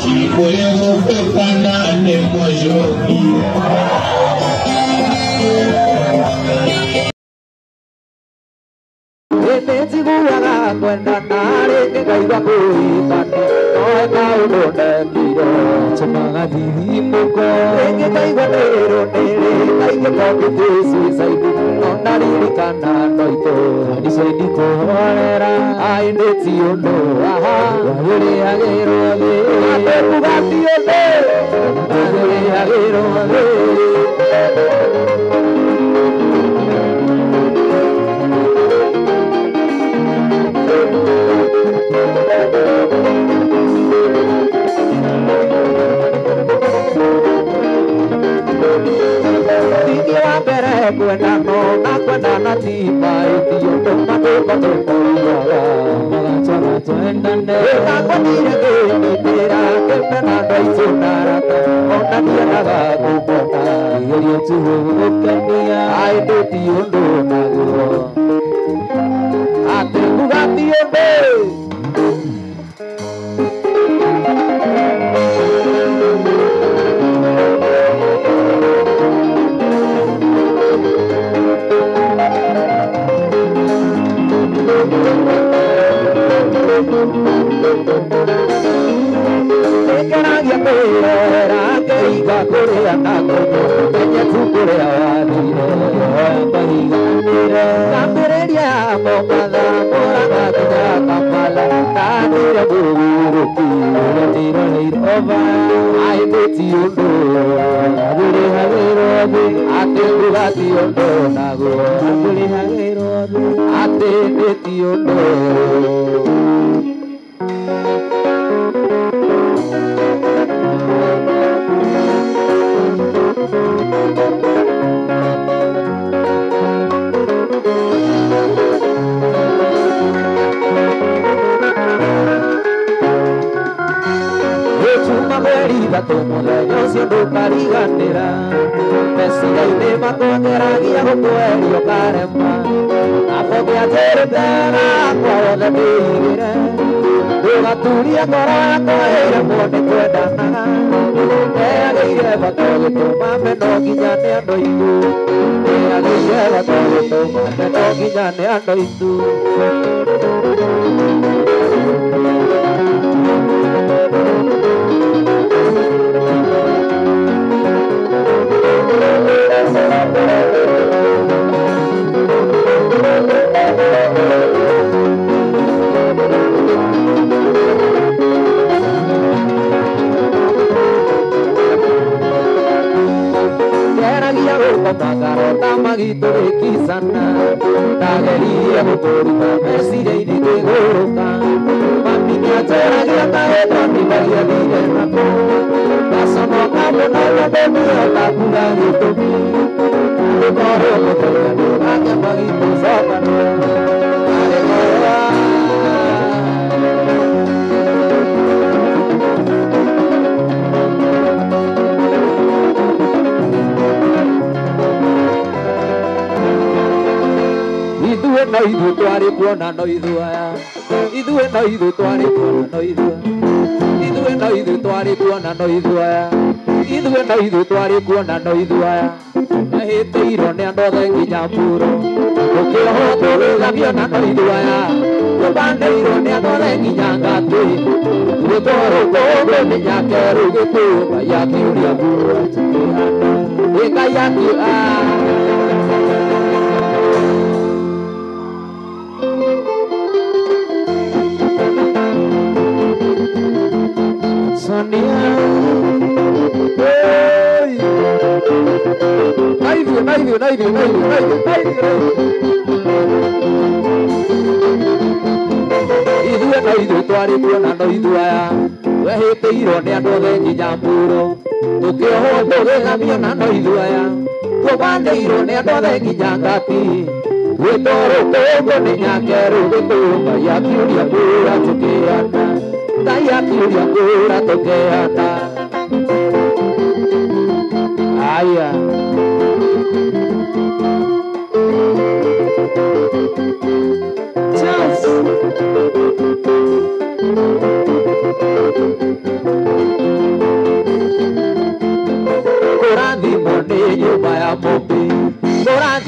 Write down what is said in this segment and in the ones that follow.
si podemos preparar el pollo. Cuenta nare que caiga cuitane, no es caudo negiro, chamaga dimuco, que caiga nero nere, caiga poco que si saidu, no nari cana noito, ni sei ni coera, ai netio no, aha, agere agero ade, ate pugatio de, agere agero ade. Cuenta no na cuenta na tipa y tío no mando con el pollo chara cuenta ne na cuenta que me tira que me na y sonara ona tierra va cupota y yo tu que mía ay de tío no magro ate jugati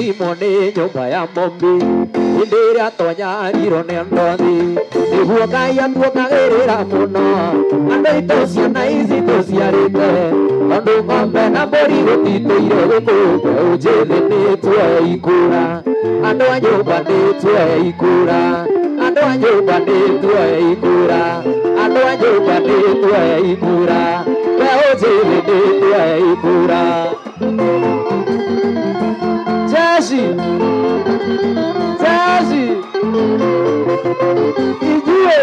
thimo nĩ nyũmba ya mombi hĩndĩ ĩrĩa twanyarirwo nĩ ndothi nĩguo Ngai atuongagĩrĩra mũno andũ aitũ ciana ici tũciarĩte tondũ ng'ombe na mbũri gũtitũire gĩkũyũ mbeũ njĩthĩ nĩtuoe ikura andũ a nyũmba nĩtuoe ikura andũ a nyũmba nĩtuoe ikura andũ a nyũmba nĩtuoe ikura mbeũ njĩthĩ nĩtuoe ikura Jeshi ijue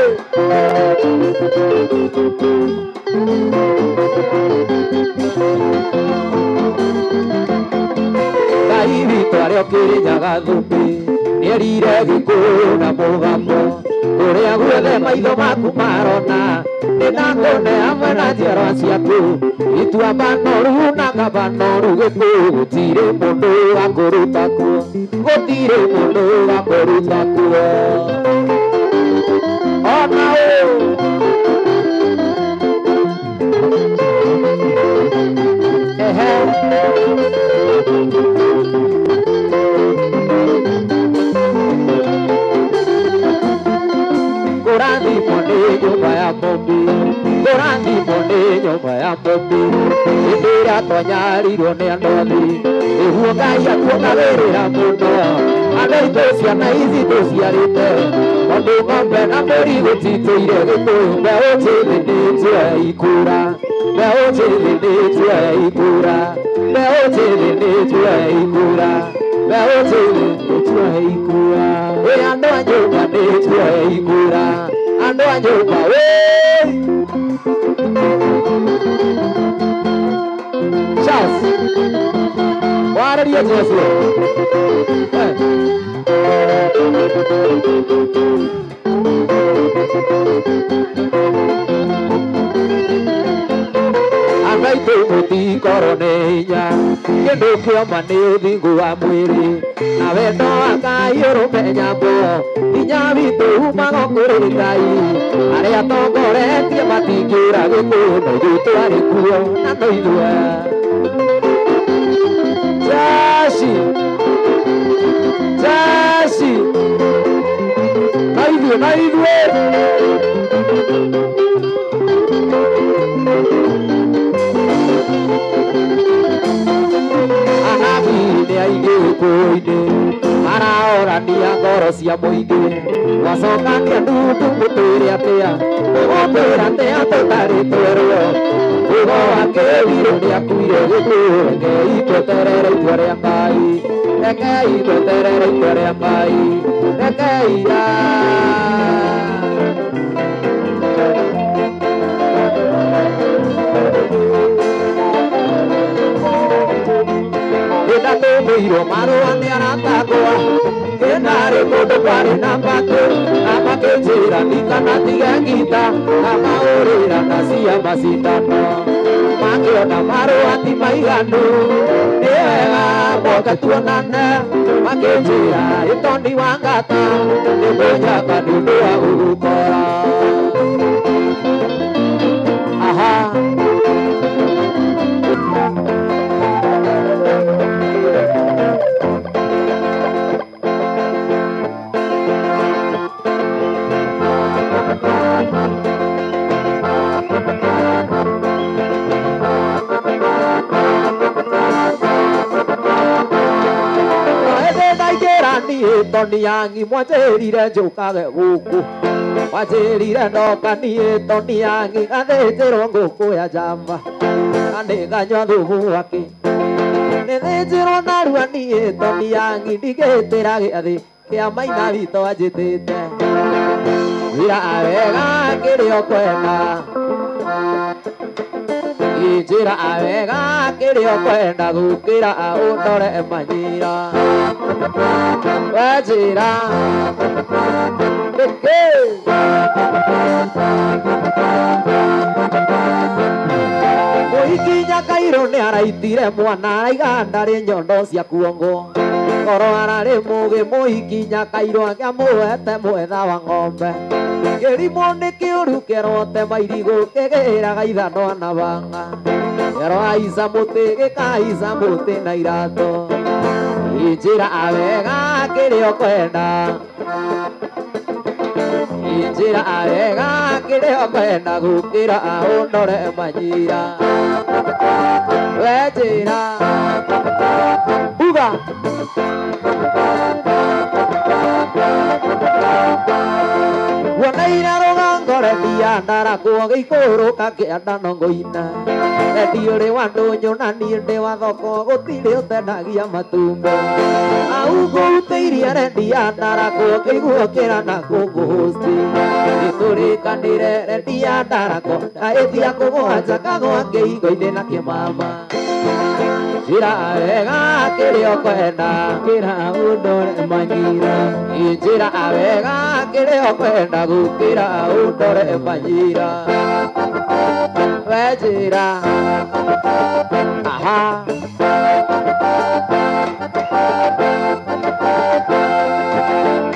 Ngai witũ arĩa ũkĩrĩnyaga thũmbĩ nĩerire Gĩkũyũ na mũgambo ũrĩa guothe maitho maku marona nĩnakũne hamwe na njiarwa ciaku ituamba noru na kaba noru Gĩkũyũ gũtirĩ mũndũ wakũruta kuo gũtirĩ mũndũ wakũruta kuo ona Kũrathimwo nĩ nyũmba ya mombi kũrathimwo nĩ nyũmba ya mombi hĩndĩ ĩrĩa twanyarirwo nĩ ndothi nĩguo Ngai atuongagĩrĩra mũno andũ aitũ ciana ici tũciarĩte tondũ ng'ombe na mbũri gũtitũire Gĩkũyũ mbeũ njĩthĩ nĩtuoe ikura mbeũ njĩthĩ nĩtuoe ikura mbeũ njĩthĩ nĩtuoe ikura mbeũ njĩthĩ nĩtuoe ikura andũ a nyũmba nĩtuoe ikura andũ a nyũmba Charles warĩrie Jesu andũ aitũ mũtikorwo nĩ hinya kĩndũ kĩoma nĩ ũthingu wa mwĩrĩ na wendo wa Ngai ũrũmenyagwo hinya witũ umaga kũrĩ Ngai arĩa atongoretie matingĩũra Gĩkũyũ no ithuĩ twarĩ kuo na no ithuĩ Jeshi na ithuĩ anabi nĩ aingĩ Gĩkũyũ-inĩ araorania ngoro cia mũingĩ wacokania ndundu mũtwĩre atĩa ũgũtwĩra atĩa tũtarĩ twerwo ugo wake wirũ nĩakuire Gĩkũyũ rekei tweterere itua rĩa Ngai rekei tweterere itua rĩa Ngai rekei Ndatũmĩirwo marũa nĩ aratakwa kĩnarĩ kũndũ kwarĩ na mbakĩ na makĩnjĩra ndikana tige ngita na maũrĩra na cia macindano makĩona marũa ti maiganu nĩ wega moke tuonane makĩnjĩra ĩtoni wa ngata nĩ mũnyaka nĩ ũndũ wa gũgũkora Toni yangi mwanjĩrire njũkage gũkũ mwanjĩrire ndoka niĩ toni yangi gathĩnjĩrwo ngũkũ ya njamba na nĩnganyua thubu wake nĩthĩnjĩrwo narua niĩ toni yangi ndigĩtĩra gĩathĩ kĩa maina witũ anjĩtĩte wĩra wega kĩrĩa ũkwenda njĩra wega kĩrĩa ũkwenda gũkĩra ũndore manyira wajira mũhikinya Kairũ nĩ araitire mwana araiga ndarĩ nyondo cia kuongo ngoro ararĩ mũgĩ mũhikinya Kairũ akĩamũhete mwetha wa ng'ombe kĩrimũ nĩ kĩũru kĩrote mairigũ kĩgĩraga ithano na banga kĩrohaica mũtĩ gĩkahaica mũtĩ na irato injira wega kirio kwenda injira wega kirio kwenda gukira undore manyira wejira uga wanaira rogangore diandara kuoge ikoroka kianda nongoina ediore wandonyo na niende wa thoko gutire utenagia matumbo au guteiria diandara kuoge igukira na kuguhosti iturikanire diandara ko aethia kuguhaja kagwa keigoine na kimama injira wega kirio kwenda kira undore manyira injira wega kirio kwenda gukira undore manyira wejira aha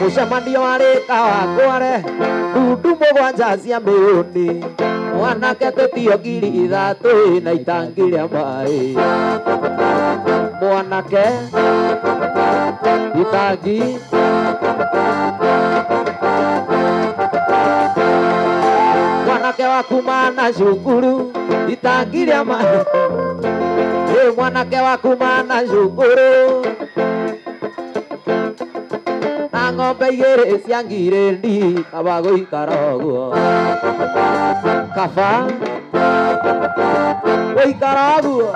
mucemanio warĩ kawakware ndundu mũgwanja cia mĩũni mwanake tũtio ngiri ithatũ na itangi rĩa maĩ mwanake itangi mwanake wa kuma na cukuru itangi rĩa maĩ mwanake wa kuma na cukuru na ng'ombe igĩrĩ cia ngirĩndi kaba gũikara ũguo kaba gũikara ũguo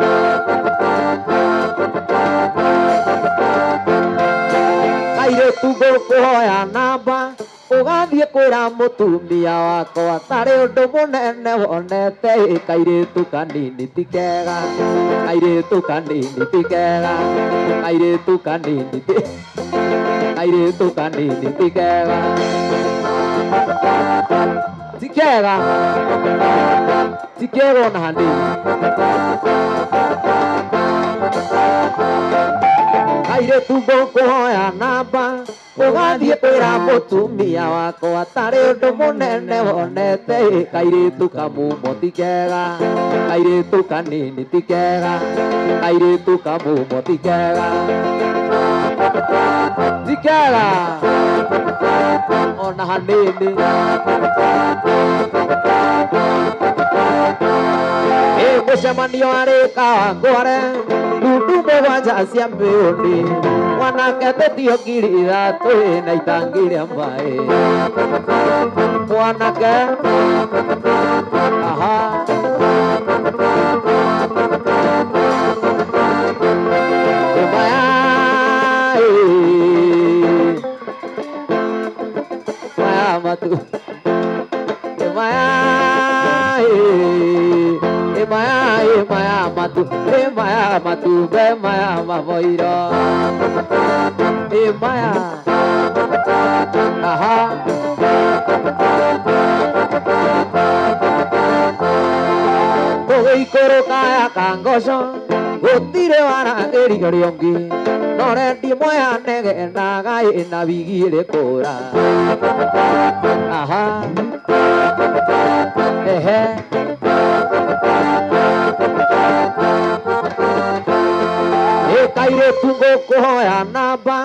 kairĩtu ngũkũhoya namba ũgathiĩ kwĩra mũtumia wakwa tarĩ ũndũ mũnene wonete kairĩtu kanini ti kega kairĩtu kanini ti kega kairĩtu kanini ti kairĩtu kanini ti kega ti kega ti kega ona hanini kairĩtu ngũkũhoya namba ũgathiĩ kwĩra mũtumia wakwa tarĩ ũndũ mũnene wonete kairĩtu kamumo ti kega kairĩtu kanini ti kega kairĩtu kamumo ti kega ti kega ona hanini mũcemanio warĩ kawangware ndundu mũgwanja cia mĩũni mwanake tũtio ngiri ithatũ na itangi rĩa maĩ mwanake aha maya maya matu maya maya matu maya matu be maya mavoiro maya aha ũgĩikũrũka ya kangoco gũtirĩ warangĩri rĩongi no rendi moya nege na gai na bigire kũra aha ehe kairĩtu ngũkũhoya namba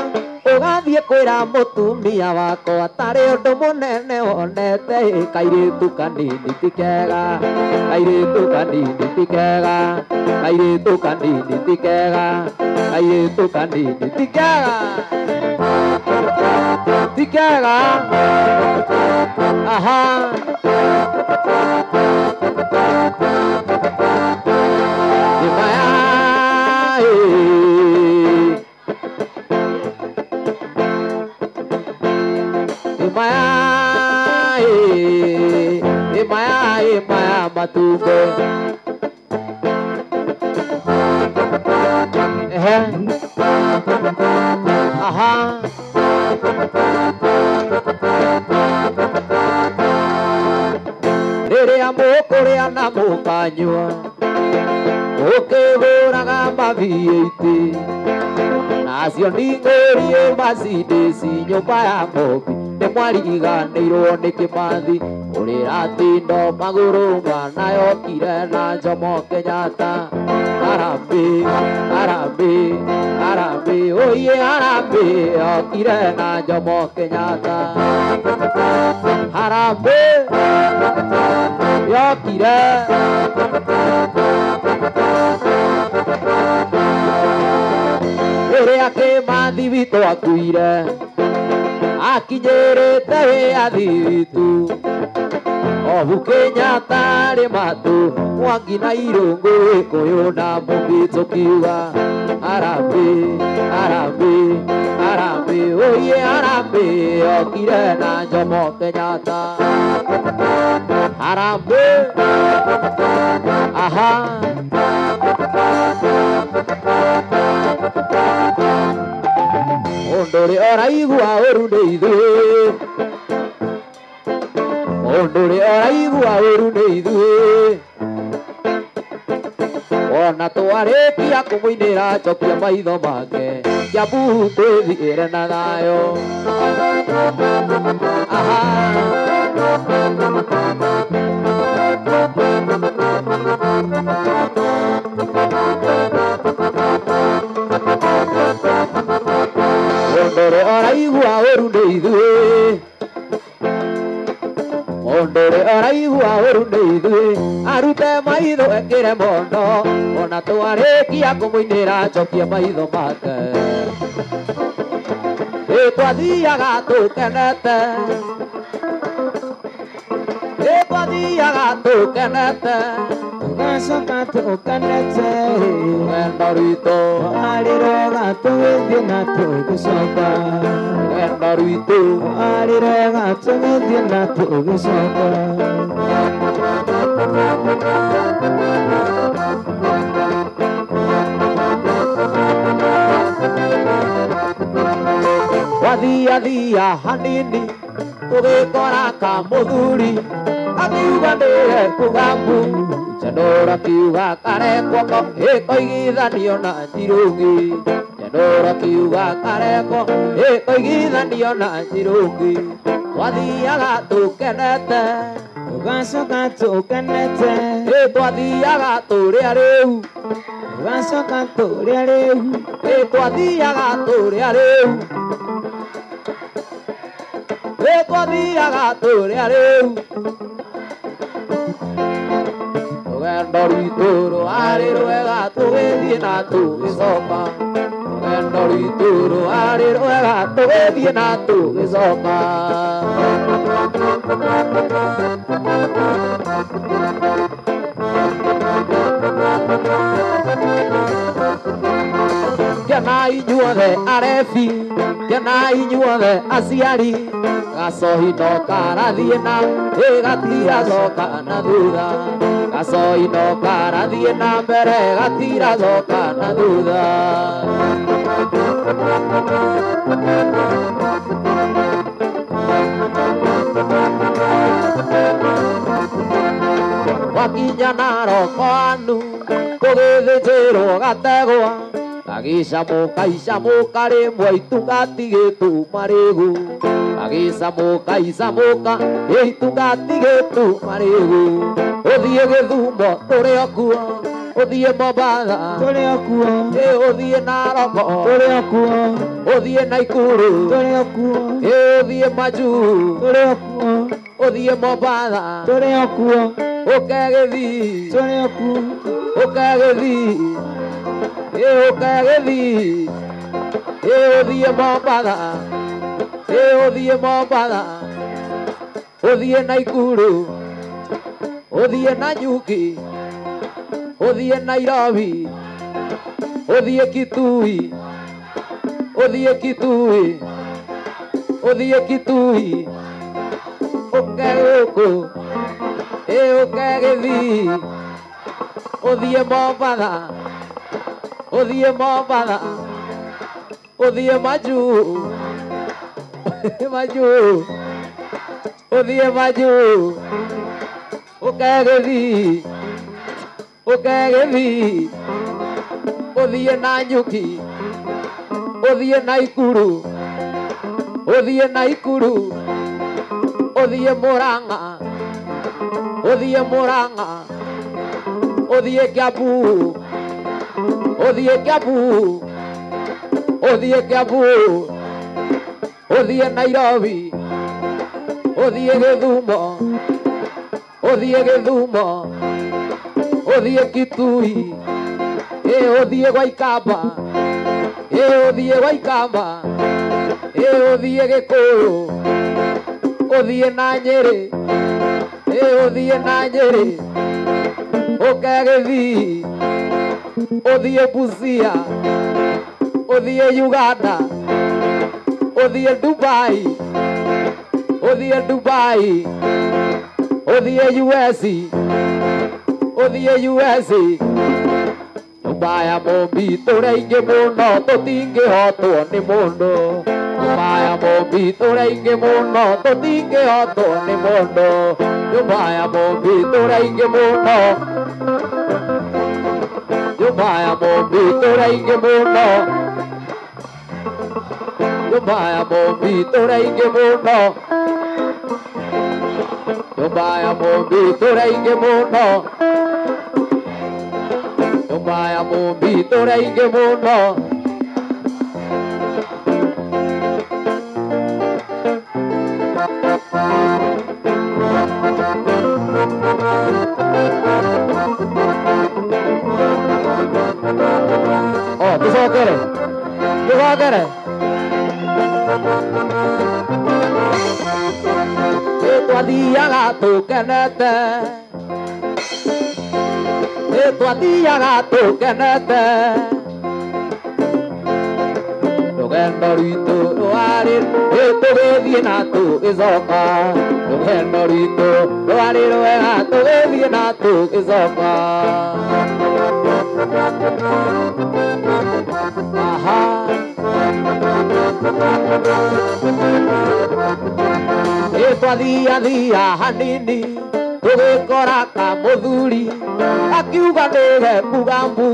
ũgathiĩ kwĩra mũtumia wakwa tarĩ ũndũ mũnene wonete kairĩtu kanini ti kega kairĩtu kanini ti kega kairĩtu kanini ti kega kairĩtu kanini ti kega ti kega aha maya matumbe aha rĩrĩa mũkũrĩa na mũkanyua ũkĩhũraga maviĩti nacio ndingũrie macindĩci nyũmba ya ng'ombe mwariganĩirwo nĩ Kĩmathi ũrĩra tindo magũrũ mwana yokire na Jomo Kenyatta Harambee Harambee Harambee oye Harambee yokire na Jomo Kenyatta Harambee yokire rĩrĩa Kĩmathi witũ akuire akinyĩrĩte wĩyathi witũ Obu Kenyatta arĩ matũ Mwangi na Irũngũ Gĩkũyũ na Mũmbi tũkiuga Harambee Harambee Harambee oye Harambee yokire na Jomo Kenyatta Harambee aha Ondore oraigua ũru nĩ ithuĩ Ondore oraigua ũru nĩ ithuĩ Ona twarĩkia kũmũinĩra njokia maitho make Kiambu twĩthiĩre na thayũ aha Ondore oraigua ũru nĩ ithuĩ Ondore oraigua ũru nĩ ithuĩ Arute maitho ekĩre mondo Ona twarĩkia kũmũinĩra njokie maitho make Twathiaga tũkenete Twathiaga tũkenete Tũgacoka tũkenete Rũgendo rwitũ arĩ rwega tũgĩthiĩ na tũgĩcoka Rũgendo rwitũ arĩ rwega tũgĩthiĩ na tũgĩcoka Wathiathia hanini tũgĩkora kamũthuri akiuga nĩwe kũgambu Jandora kiuga kareko ĩkoigithanio na Njirũngi Jandora kiuga kareko ĩkoigithanio na Njirũngi Twathiaga tũkenete Tũgacoka tũkenete Twathiaga tũrĩa rĩu Tũgacoka tũrĩa rĩu Twathiaga tũrĩa rĩu Twathiaga tũrĩa rĩu Rũgendo rwitũ rwarĩ rwega tũgĩthiĩ na tũgĩcoka Rũgendo rwitũ rwarĩ rwega tũgĩthiĩ na tũgĩcoka Kenai inyuothe arebi Kenai inyuothe aciari Gacohi no karathiĩ na ĩgatiracoka na thutha Gacohi no karathiĩ na mbere gatiracoka na thutha Wakinya Narok anu tũgĩthĩnjĩrwo gategwa Agĩcamũka icamũka rĩmwe itugatigĩtu marĩgu Agĩcamũka icamũka itugatigĩtu marĩgu Ũthiĩ Gĩthumo tũrĩ o kuo Ũthiĩ Mombatha tũrĩ o kuo Ũthiĩ Narok tũrĩ o kuo Ũthiĩ Naikuru tũrĩ o kuo Ũthiĩ Majuu tũrĩ o kuo Ũthiĩ Mombatha tũrĩ o kuo Ũke Gĩthii tũrĩ o kuo Ũke Gĩthii Ũke Gĩthii Ũthiĩ Mombatha Ũthiĩ Mombatha Ũthiĩ Naikuru Ũthiĩ Nanyuki Ũthiĩ Nairobi Ũthiĩ Kitui Ũthiĩ Kitui Ũthiĩ Kitui Ũke gũkũ Ũke Gĩthii Ũthiĩ Mombatha Ũthiĩ Mombatha Ũthiĩ Majuu Majuu Ũthiĩ Majuu Ũke Gĩthii Ũke Gĩthii Ũthiĩ Nanyuki Ũthiĩ Naikuru Ũthiĩ Naikuru Othie Muranga, Othie Muranga, Othie Kiambu, Othie Kiambu, Othie Kiambu, Othie Nairobi, Othie Githumo, Othie Githumo, Othie Kitui, Othie Waikamba, Othie Waikamba, Othie Gikuyu, Othie na Nyeri, Othie na Nyeri, Othie Othie Busia, Othie Uganda, Othie Dubai, Othie Dubai, Othie USA, Othie USA. Baya mombi torainge muno totinge hoto ni mundo. Baya mombi torainge muno totinge hoto ni mundo. Baya mombi torainge muno. Baya mombi torainge muno. Baya mombi torainge muno. Baya mombi torainge muno. Baya mombi torainge muno. Oh, bisa kere. Itu dia gato kanata. Itu dia gato kanata. Logendorito loarir, itu bedienato izoka. Logendorito loarir loegato bedienato izoka. Aha. Itu dia hanini. Tugekoraka muthuri akiuga nige mugambu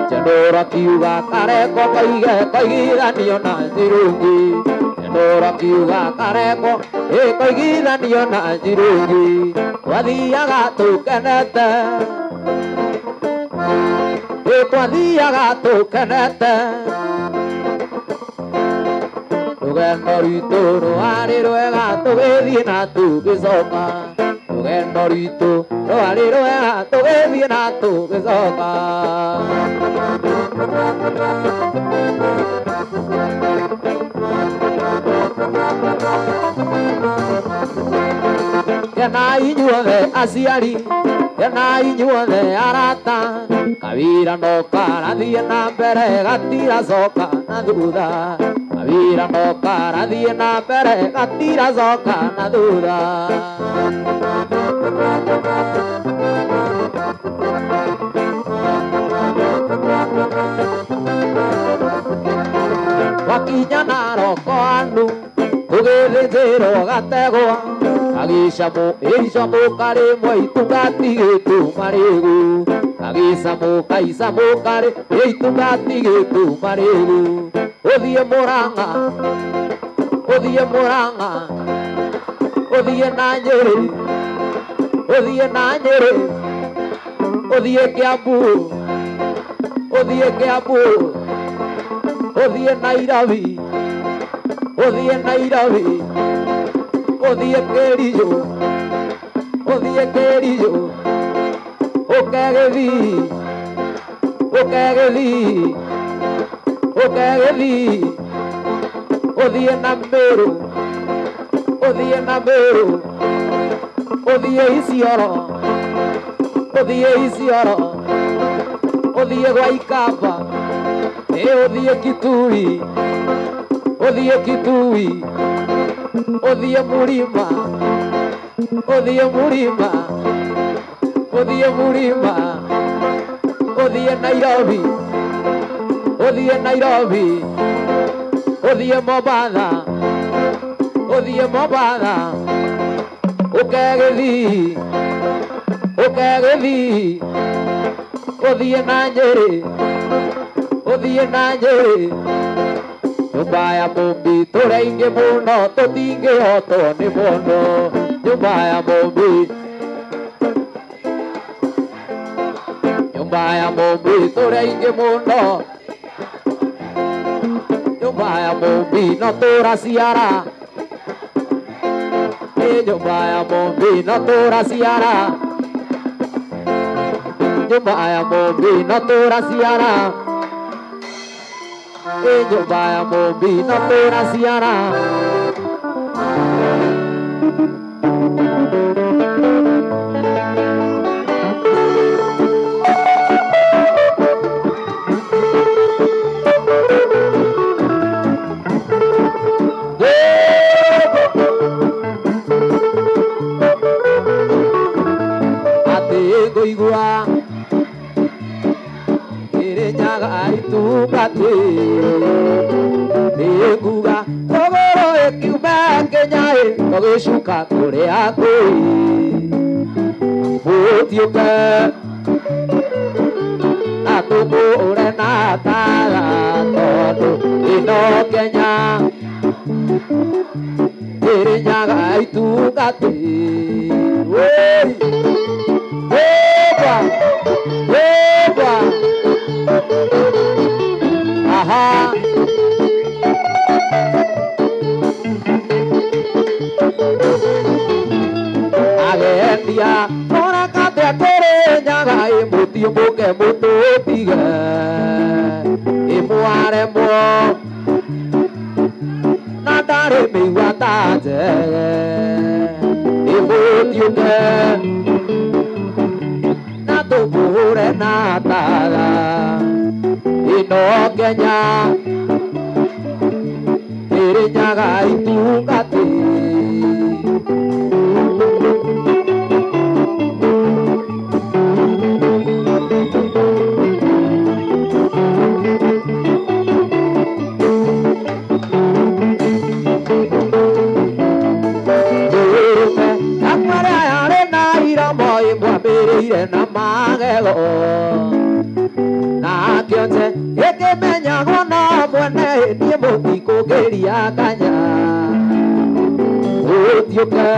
Chendora kiuga kareko kaige kaigithanio na njirungi Chendora kiuga kareko kaigithanio na njirungi Twathiaga tukenete twathiaga tukenete Rugendo rwitũ rwarĩ rwega tũgĩthiĩ na tũgĩcoka Rugendo rwitũ rwarĩ rwega tũgĩthiĩ na tũgĩcoka Kenai inyuothe aciari Kenai inyuothe arata Kawira no karathiĩ na mbere gatiracoka na thutha Kawira no karathiĩ na mbere gatiracoka na thutha Wakinya Naroko andu tũgĩthĩnjĩrwo gategwa agĩcamũka rĩmwe itungati marĩgu agĩcamũka itungati marĩgu ũthiĩ Mũrang'a ũthiĩ na Nyeri ũthiĩ Kiambu ũthiĩ Nairobi ũthiĩ Kericho ũkegĩthi ũthiĩ na Meru ũthiĩ Isiolo ũthiĩ Gwaikamba ũthiĩ Kitui ũthiĩ Murima ũthiĩ Nairobi ũthiĩ Mombasa ũkegĩthi ũthiĩ na Nyeri Nyũmba ya mũmbi tũraingĩ mũno tũtingĩhotwo nĩ mũndũ nyumba ya Mombi, nyumba ya Mombi tũrĩa ingĩ mũno, nyumba ya Mombi no tũraciara, nyumba ya Mombi no tũraciara, nyumba ya Mombi no tũraciara, nyumba ya Mombi no tũraciara. Igua Kirinyaga itungati Niguga Togoro ekiume Kenyai Togishuka kuria kui Mutiuke Natumure nataga Todo ino Kenya Kirinyaga itungati Woi Eba, aha, agendia, ora kate kore nyaga imuti muke mutu tiga, imuare mo, nadare miwata je, imuti muke. Tubure natara ino Kenya Kirinyaga itungati na magego na kionze ekemenya gona mwene nie mutiko geria kanya utiuke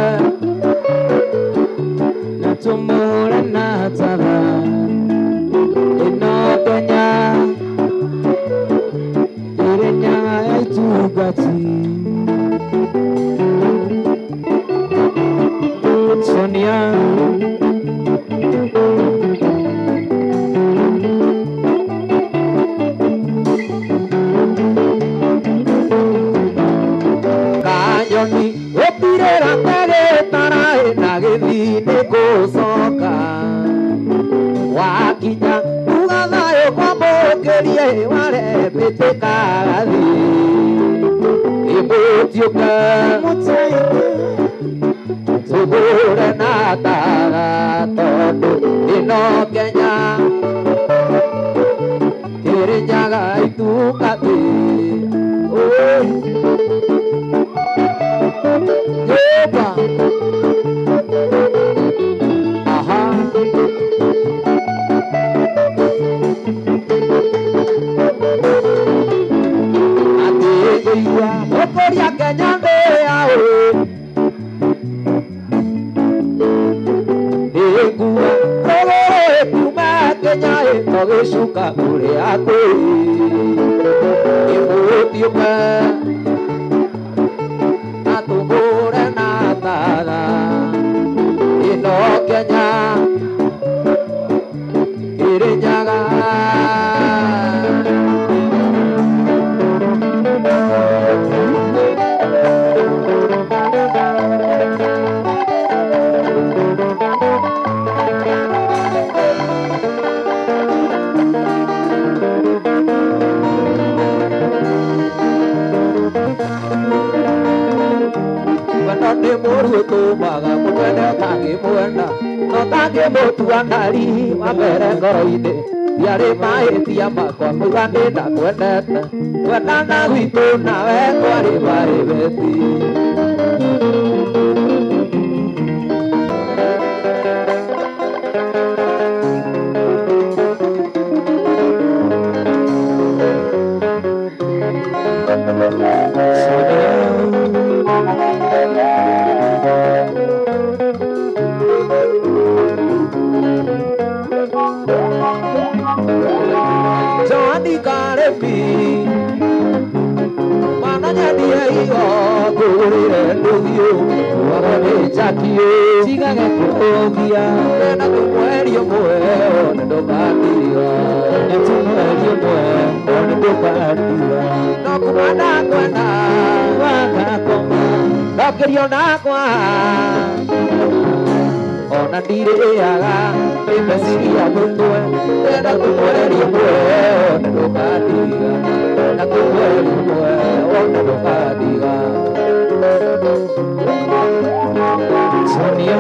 na tumura na tara ino Kenya Kirinyaga itungati Sonia wakinya ugathayo kwa mũkĩrie warembĩte kagathi imũtiũke tũgũre na tara tondũ ĩno Kenya Kirinyaga itungati Eba, aha, atigua okoria Kenya ndea Igua Togoro ekiume Kenya Togishuka kuria kui Imutiuke Natubure natara ino Kenya Kirinyaga Ni muru tu baga muenda tangi muenda no tangi mutu andari wa mere ngoroine diare mai tia makwa mugande na kwendete kwendana witu nawe kwari bari beti Sonia Kore Dogio, Wagane Jakio, Tiganga Kogia, and I don't wear your boy on the Badia, and to wear your boy on the Badia. No Kumana Guana, Wakakoma, Doctor Yonaqua, on a Diaga, in the city of Mundo, and I don't wear your boy on the Badia. Na kuweli mwe ona dokadiga Sonia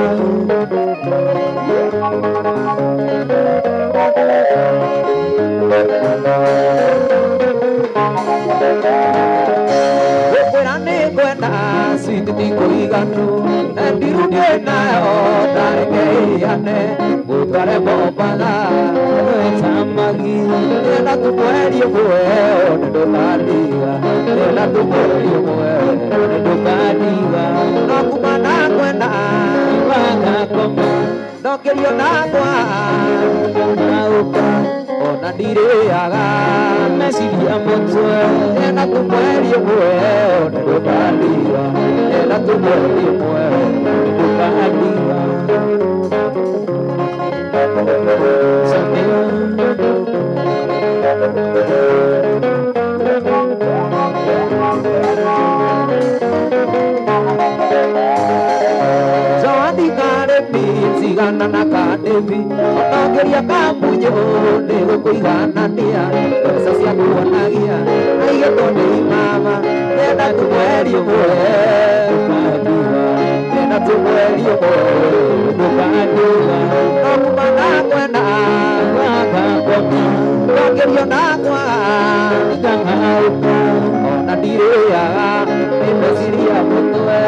Operane buena sititi koiganu Ndirune na otareke ane Butare bopala Tamagi na kuweli mwe ona dokadiga na kuweli mwe ona dokadiga No kumana buena wakakoma No quería nada Ona direaga Mesilia montue Ena tu mueri mue Ona do paliga Ena tu mueri mue Ona do paliga Zawadi kare Sigana na kadevi Otongeria kamunyo Nego kuigana nia Pesa sia kuonagia Aiga tonde imama Nena tumweri mwe Tukadiwa Nena tumweri mwe Tukadiwa Nokumana kwena Waka koma Tongeria na kwa Ikangauka Ona direa Nimesiria mutwe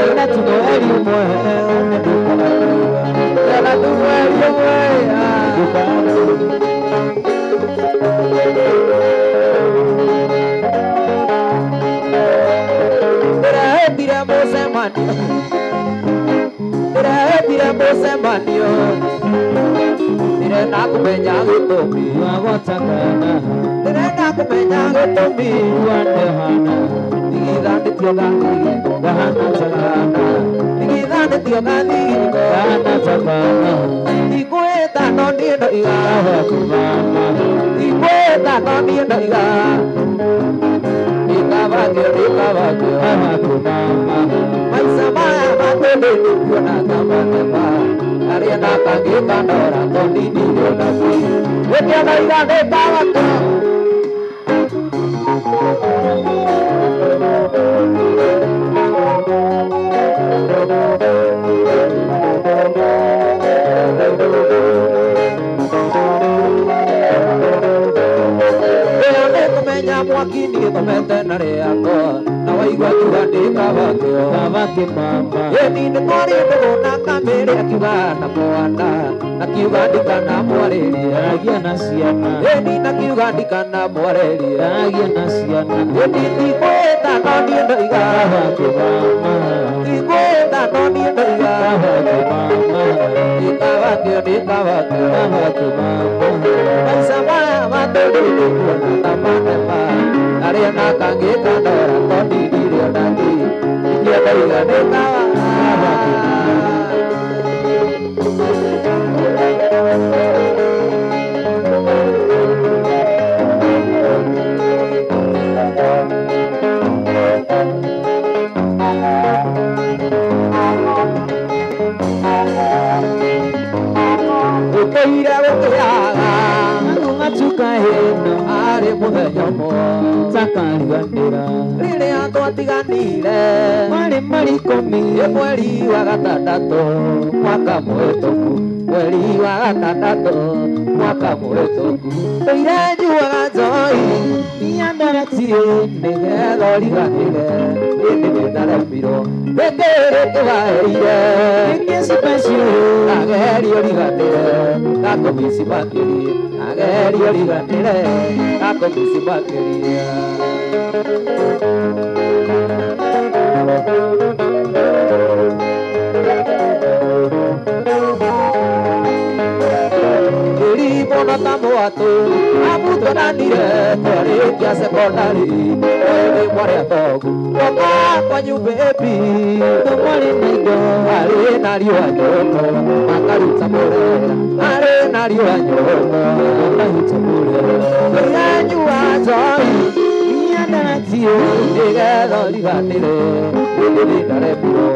Nena tumweri mwe Tukadiwa Ela tu muere muera Tiramos en manio Tiramos en manio Tirena kumenya gutomi Wagotakana Tirena kumenya gutomi Wandehana Tigidani tiogani Gahana chalana Tigidani tiogani Gahana chalana Igueta no nieno iga Igueta no nieno iga Ikabakyo Maisa maya matele Nikuona kama nepa Ariana kage kandora Tondi niyo nafi Wetiana iga nepa wako Mwakini tomete nare ako na waigwa kiuga ndikabakio kabake mama yeni nĩ twarĩndwo na kamere akiuga na mwana na kiuga ndikana mwarĩrie agia na ciana yeni na kiuga ndikana mwarĩrie agia na ciana yeni ndigwĩta no niĩ ndoiga kabake mama ndigwĩta no niĩ ndoiga kabake mama ndikabakio kabake mama maica maya matũrĩte kuona ta manema Ariana kange kandora Tondi dirio nagi Ikienda iga nekawa Uteira uteaga Ungachuka heno Are muhenyomo Zakariganira Rĩrĩa twatiganire Marĩ marikũmi mweri wa gatandatũ mwaka mũhĩtũku mweri wa gatandatũ mwaka mũhĩtũku Ndũire njuaga njohi Niandaratie nĩgetha ũriganĩre Ĩndĩ nĩndaremirwo Gĩkĩ kĩbaĩire Gĩkĩ cibacio Ageri ũriganĩre Gakũmici makĩrie Ageri ũriganĩre Gakũmici makĩrie Kiribo Mono tamuatu abuto nanire Kwari kia sekondari Kwari mwari atogu Koka kwanyu baby Tumwari naido Ari nariwa nyomo Makaruta morera Ari nariwa nyomo Makaruta morera Yanyu azoi Iyanatio Nigero ligatire Nigere puro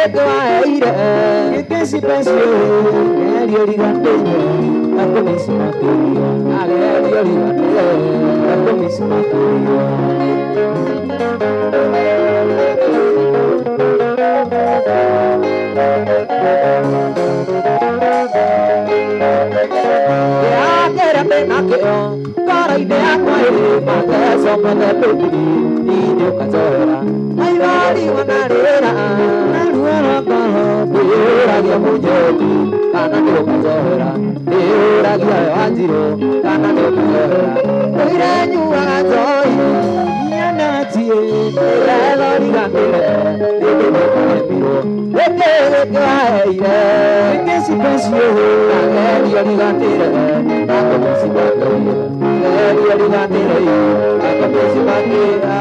Eke waeire Eke si pensio Erio ligatire Ako mismo tuyo Erio ligatire Ako mismo tuyo Nakeo, cara idea kwae, mateso madepudi, niño kazora, ay vali wanarera, naruera kaho, pura gia mujeti, kana keo kazora, pura gia wajiro, kana keo kazora, oire nyua kazoi, yanatie, lelo ligandire, eke miro, eke aire, eke si pensio, eke ligandire, ako musibakia, eke ligandire, ako musibakia.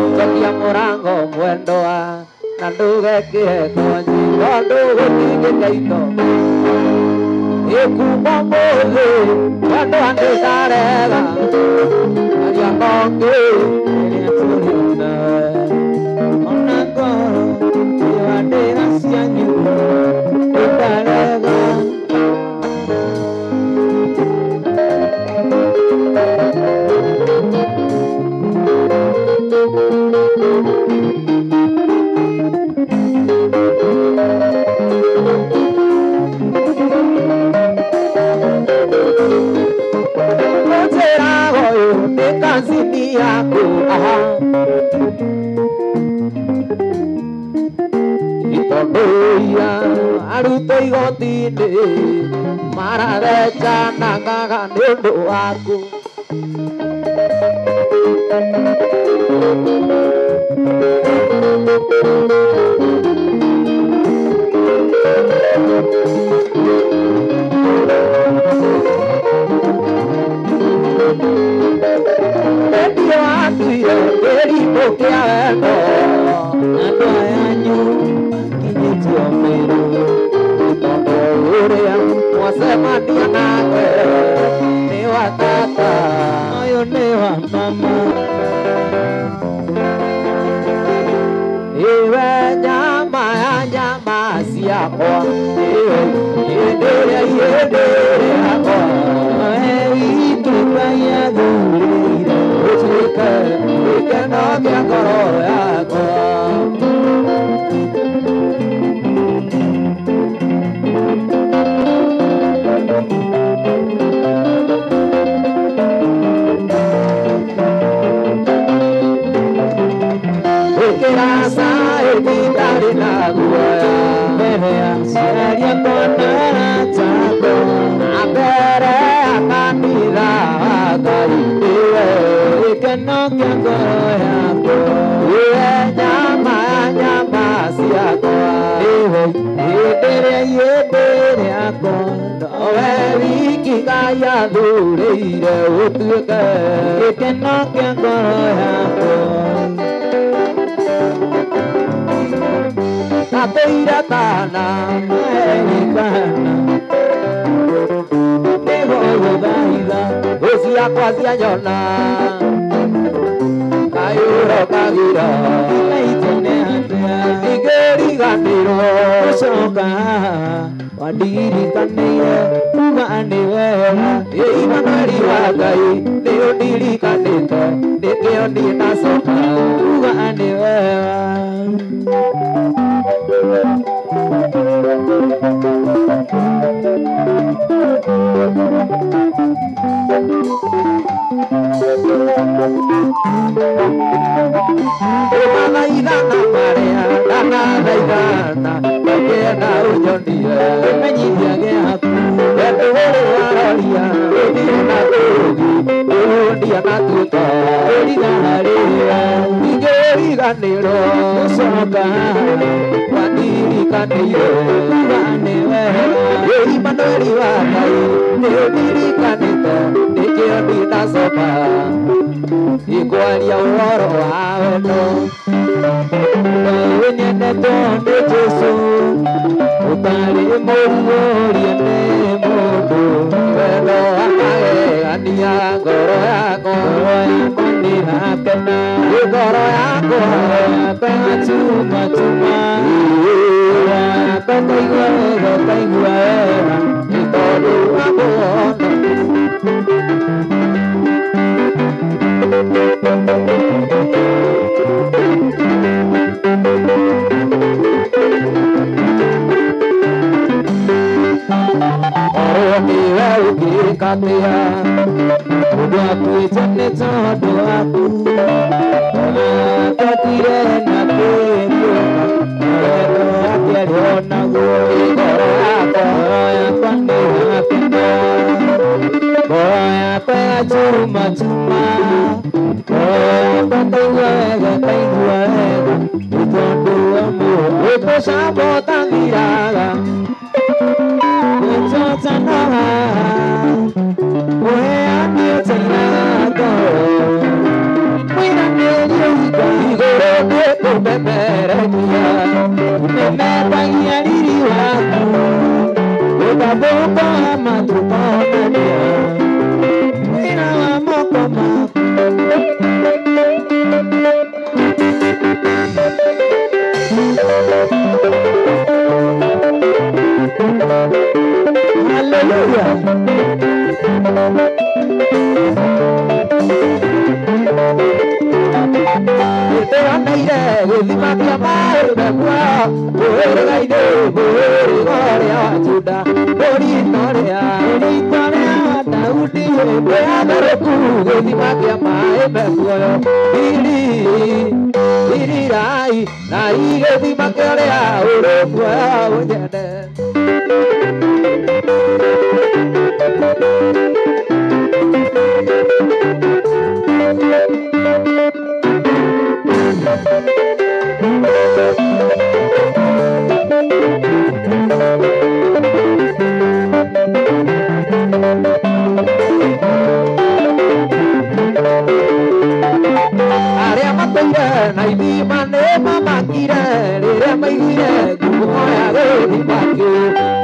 Ando Tokia murango mwendo wa na nduge kietonyi no ndugu ninge kaito Ekuma mole mwendo andikarega Aria kongi Eria turiona Ona ngoro Iwandira cianyu Ikarega Kazini yako Itondoia aruto igotini Maratheca na ngaga nĩ ũndũ waku Kia wendo Ando yanyu Kinyiti omeru Itondo urea Mwasemania nake Ni wa tata Ayo ni wa mama Iwe nyama ya nyama siakwa Iwe yedere akwa Ewi tukaya gurire Uchike Ikeno kia ngoro yakwa Ikirasa ikitari na guoya Mbere ya ciaria kona chako Mbere ya kanitha Ngai iwe Ikeno kia ngoro yakwa Iwe nyama ya nyama ciakwa Iwe yedere yakwa Nowe wiki Ngai athurĩire ũtuĩke Gĩkeno kia ngoro yakwa Kateira kana Erikana Nego gũthaitha Ũciakwa cia nyona Kayũro kagira Ilaitene hatea Ingĩriganĩrwo Ũcoka Wandirikaniire Kuga nĩ wega Imanari wa Ngai Nĩ ũndirikanĩte Nĩkĩo ndinacoka Kuga nĩ wega Mana idana marea, dana daidana, Kena ujondia, menyithia gehaku, Etuhore waroria, Edina kugi, Undia natuta, Edina haria, Ingeriganiro, Soka, Wandirikaniyo, Ugane weha, Imanari wa Ngai, Nĩũndirikanĩte, nĩkĩo ndinacoka, Ikwaria ũhoro wa wendo, Ngai nyendetwo nĩ Jesũ, Ũtarĩ mũruorie nĩ mũndũ, Wendo akagegania ngoro yakwa, nĩrakena, ngoro yakwa ngachuma chuma, Kaigua wega, nĩ tondũ wa kuona. Niwe ũngĩkatia mũndũ akuĩte nĩ tondũ waku Totire na kwĩriũka wendo wake arĩ onaguo ngoro yakwa nĩrakena ngoro yakwa yachuma chuma ngoro yakwa ndaigua wega nĩ tondũ wa mũndũ ũtũcamba ũtathiraga Totana, where I'm here tonight, we don't need you, memerekia Nimetagia riri waku Utabuko ama tukonania Wina wa moko maku Hallelujah. Te anaire githima kia mai mekwa Uheregaine buheregoria Juda Boritoria Daudi Beathereku githima kia mai mekwa Irirai na igithima kia ria urukwa unyende na idima ne mama kire re maigire kumoya gori pakyo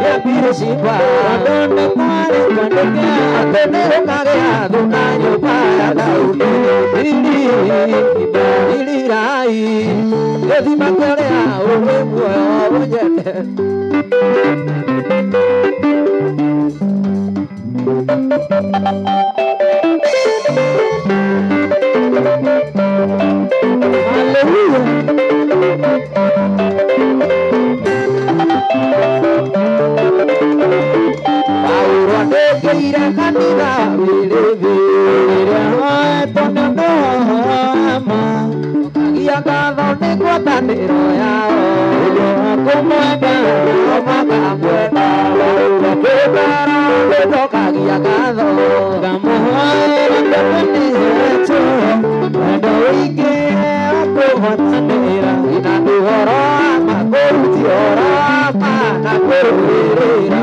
ya birisipa donde pare kandenya atene kage adunanyo para daudi ili rai idima kare awe bua ojete Ira kanida vire vire tonando ama Kagia kado ne guatanero ya yo como ega maka buena la quebra le toca kagia kado gamo era pene hecho cuando ike como tanera ina tu hora ma corti hora ma na correra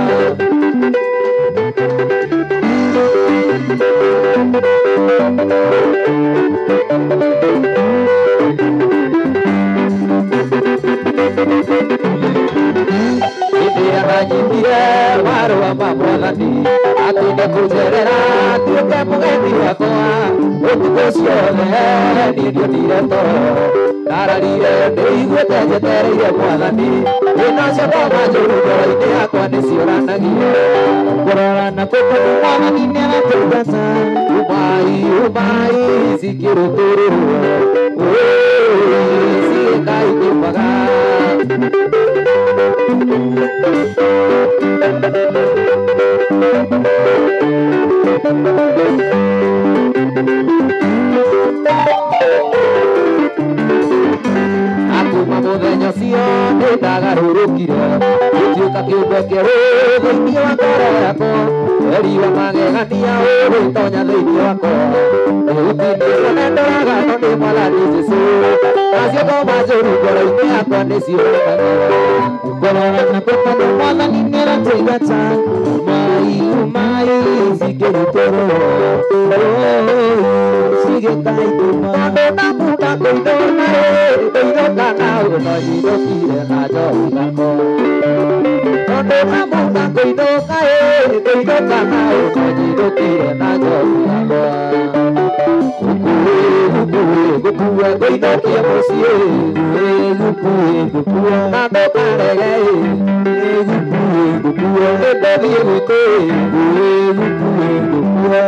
Jindie waru ama mwathani atinde kujerera tuke mugeni wakwa utuko ciothe nĩndio ndire toro ndararire ndĩiguĩte njetereire mwathani ĩnacio ngoma njũru ngoro-inĩ yakwa nĩciũranagia kũrora na kũkonu mwathani nĩaratungata umai cikĩrũtũrũrwo cigĩkaingĩmaga Akuma mũthenya ũcio nĩndagarũrũkire gũtuĩka kĩũmbe kĩerũ thĩinĩ wa ngoro yakwa weri wa magegania ũgĩtonya thĩinĩ wakwa ũhutinie mũnendoraga no nĩ mwathani Jesũ nacio ngoma njũru ngoro-inĩ yakwa nĩciũranagia kũrora na kũkonu mwathani nĩaratũingata umai cikĩrutũrwo cigĩkaingĩma ndũnamuda kũinũka ndũinũka na ũnoinũkire na njohi gako ndũnamuda kũinũka ndũinũka na ũnoinũkire na njohi gako gũkua ngũinũkie mũciĩ gũkua na ndũkarege gũkua ndũthiĩ gwitũ gũkua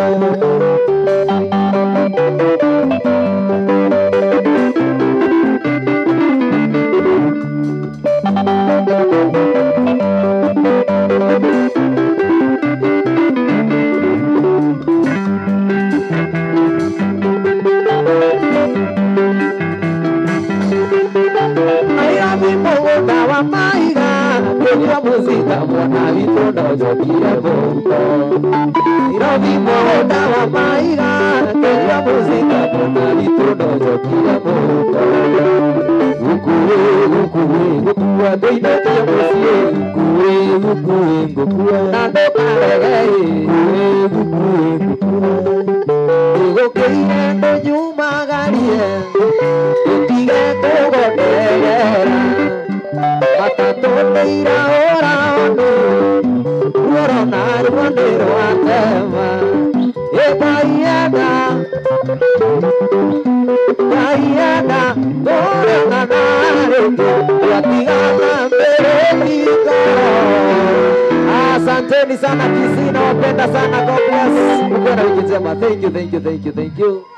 Muzika mwana vitondo jokire bongo Irovi mwana wa maiga Kenya muzika mwana vitondo jokire bongo Gukue Doina kia musie Gukue Nando karege Gukue Igo keine no nyuma garie Utige kogote wanero atema Kayana Dora nanareke Yatigana Beretika Asanteni sana Kisina wapenda sana God bless Mkwena wiki njema. Thank you